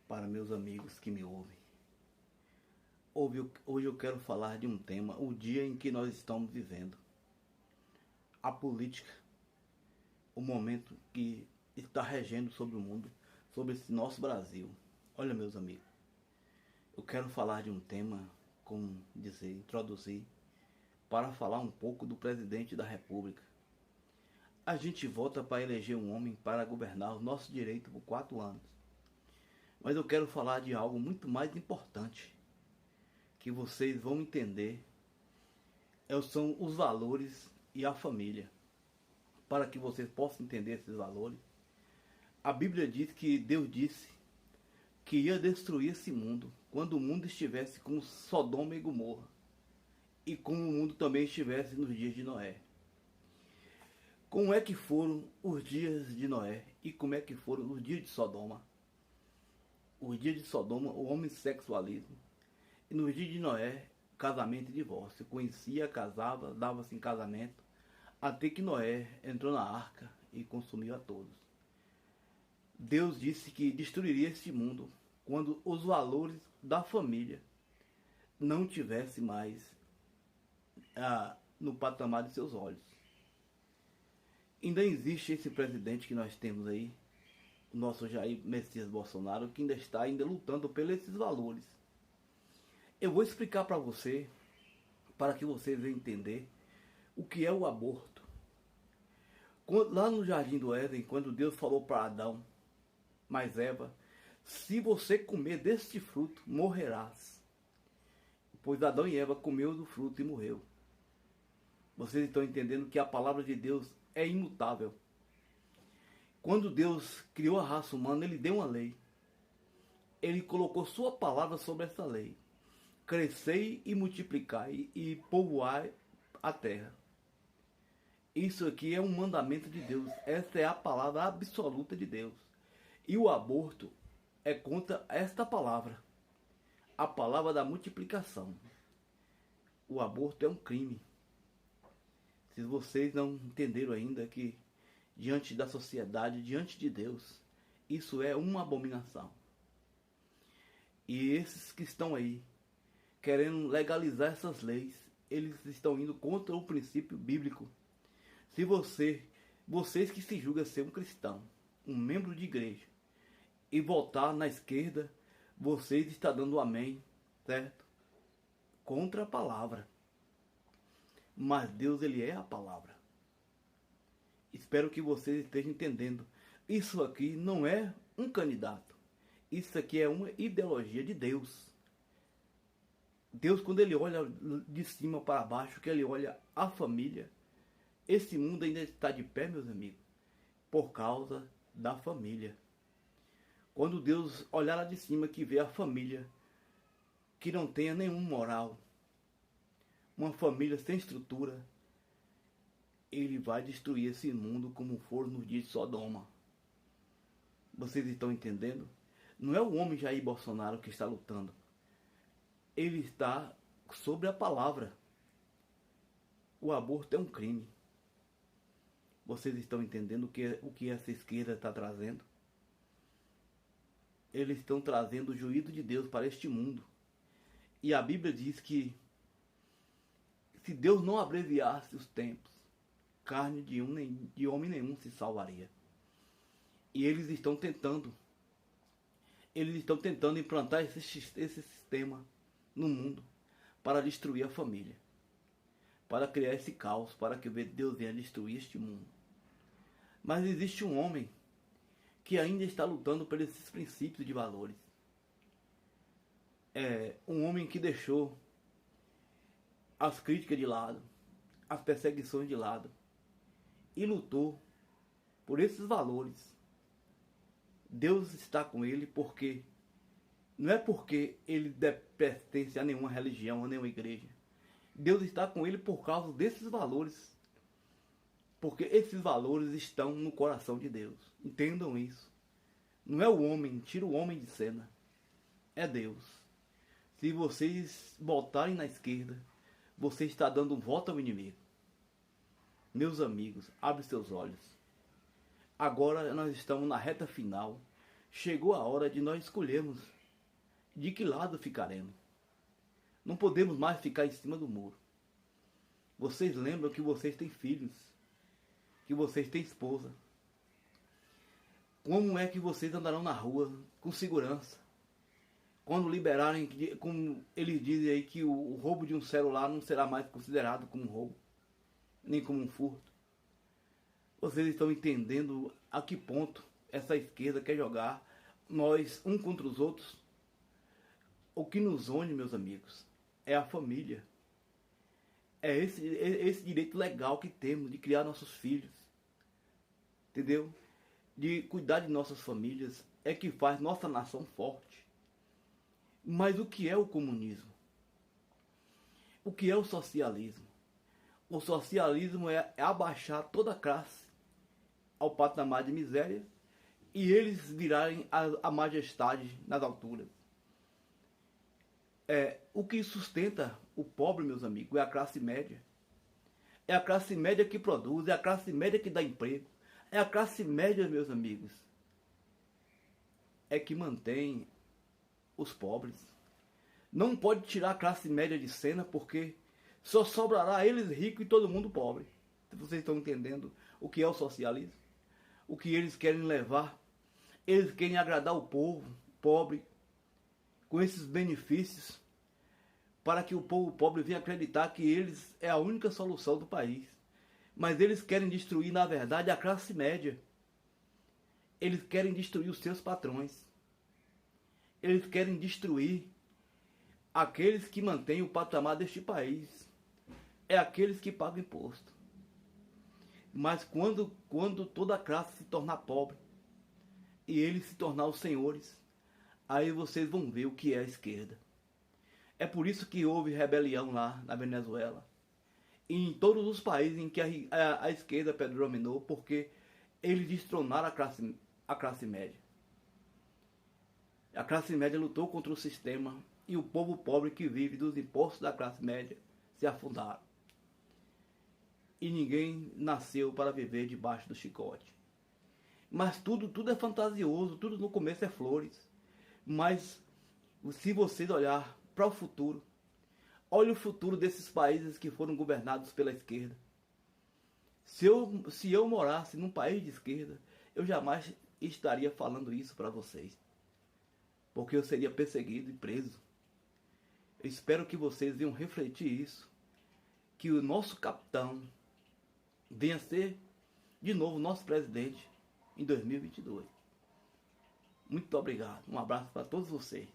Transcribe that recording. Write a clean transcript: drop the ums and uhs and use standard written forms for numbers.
para meus amigos que me ouvem. Hoje eu quero falar de um tema, o dia em que nós estamos vivendo. A política, o momento que está regendo sobre o mundo, sobre esse nosso Brasil. Olha, meus amigos, eu quero falar de um tema, introduzir, para falar um pouco do presidente da República. A gente vota para eleger um homem para governar o nosso direito por 4 anos. Mas eu quero falar de algo muito mais importante, que vocês vão entender, são os valores e a família. Para que vocês possam entender esses valores, a Bíblia diz que Deus disse que ia destruir esse mundo quando o mundo estivesse como Sodoma e Gomorra, e como o mundo também estivesse nos dias de Noé. Como é que foram os dias de Noé e como é que foram os dias de Sodoma? Os dias de Sodoma, o homossexualismo. E nos dias de Noé, casamento e divórcio. Conhecia, casava, dava-se em casamento, até que Noé entrou na arca e consumiu a todos. Deus disse que destruiria este mundo quando os valores da família não tivessem mais no patamar de seus olhos. Ainda existe esse presidente que nós temos aí, o nosso Jair Messias Bolsonaro, que ainda está lutando por esses valores. Eu vou explicar para você, para que vocês venham entender o que é o aborto. Lá no Jardim do Éden, quando Deus falou para Adão, mas Eva, se você comer deste fruto, morrerás. Pois Adão e Eva comeu do fruto e morreu. Vocês estão entendendo que a palavra de Deus é imutável. Quando Deus criou a raça humana, Ele deu uma lei. Ele colocou sua palavra sobre essa lei. Crescei e multiplicai e povoai a terra. Isso aqui é um mandamento de Deus. Essa é a palavra absoluta de Deus. E o aborto é contra esta palavra. A palavra da multiplicação. O aborto é um crime. Se vocês não entenderam ainda que diante da sociedade, diante de Deus, isso é uma abominação. E esses que estão aí, querendo legalizar essas leis, eles estão indo contra o princípio bíblico. Se vocês que se julgam ser um cristão, um membro de igreja, e votar na esquerda, vocês estão dando amém, certo? Contra a palavra. Mas Deus, Ele é a palavra. Espero que vocês estejam entendendo. Isso aqui não é um candidato. Isso aqui é uma ideologia de Deus. Deus, quando Ele olha de cima para baixo, que Ele olha a família, esse mundo ainda está de pé, meus amigos, por causa da família. Quando Deus olhar lá de cima, que vê a família que não tenha nenhum moral, uma família sem estrutura, Ele vai destruir esse mundo como for nos dias de Sodoma. Vocês estão entendendo? Não é o homem Jair Bolsonaro que está lutando. Ele está sobre a palavra. O aborto é um crime. Vocês estão entendendo o que essa esquerda está trazendo? Eles estão trazendo o juízo de Deus para este mundo. E a Bíblia diz que se Deus não abreviasse os tempos, carne de homem nenhum se salvaria. E eles estão tentando implantar esse sistema no mundo para destruir a família, para criar esse caos, para que Deus venha destruir este mundo. Mas existe um homem que ainda está lutando por esses princípios de valores. É um homem que deixou as críticas de lado, as perseguições de lado, e lutou por esses valores. Deus está com ele porque não é porque ele pertence a nenhuma religião, a nenhuma igreja. Deus está com ele por causa desses valores. Porque esses valores estão no coração de Deus. Entendam isso. Não é o homem, tira o homem de cena. É Deus. Se vocês votarem na esquerda, você está dando um voto ao inimigo. Meus amigos, abre seus olhos. Agora nós estamos na reta final chegou a hora de nós escolhermos de que lado ficaremos. Não podemos mais ficar em cima do muro. Vocês lembram que vocês têm filhos, que vocês têm esposa. Como é que vocês andarão na rua com segurança? Quando liberarem, como eles dizem aí, que o roubo de um celular não será mais considerado como um roubo, nem como um furto. Vocês estão entendendo a que ponto essa esquerda quer jogar nós um contra os outros? O que nos une, meus amigos, é a família. É esse direito legal que temos de criar nossos filhos. Entendeu? De cuidar de nossas famílias é que faz nossa nação forte. Mas o que é o comunismo? O que é o socialismo? O socialismo é abaixar toda a classe ao patamar de miséria e eles virarem a majestade nas alturas. O que sustenta o pobre, meus amigos, é a classe média. É a classe média que produz, é a classe média que dá emprego. É a classe média, meus amigos, é que mantém os pobres. Não pode tirar a classe média de cena, porque só sobrará eles ricos e todo mundo pobre. Vocês estão entendendo o que é o socialismo? O que eles querem levar? Eles querem agradar o povo pobre com esses benefícios, para que o povo pobre venha acreditar que eles é a única solução do país. Mas eles querem destruir, na verdade, a classe média. Eles querem destruir os seus patrões. Eles querem destruir aqueles que mantêm o patamar deste país. É aqueles que pagam imposto. Mas quando toda a classe se tornar pobre e eles se tornar os senhores, aí vocês vão ver o que é a esquerda. É por isso que houve rebelião lá na Venezuela. E em todos os países em que a esquerda predominou, porque eles destronaram a classe média. A classe média lutou contra o sistema e o povo pobre que vive dos impostos da classe média se afundaram. E ninguém nasceu para viver debaixo do chicote. Mas tudo é fantasioso, tudo no começo é flores. Mas se vocês olhar para o futuro, olhe o futuro desses países que foram governados pela esquerda. Se eu morasse num país de esquerda, eu jamais estaria falando isso para vocês. Porque eu seria perseguido e preso. Eu espero que vocês venham refletir isso. Que o nosso capitão venha ser de novo nosso presidente em 2022. Muito obrigado. Um abraço para todos vocês.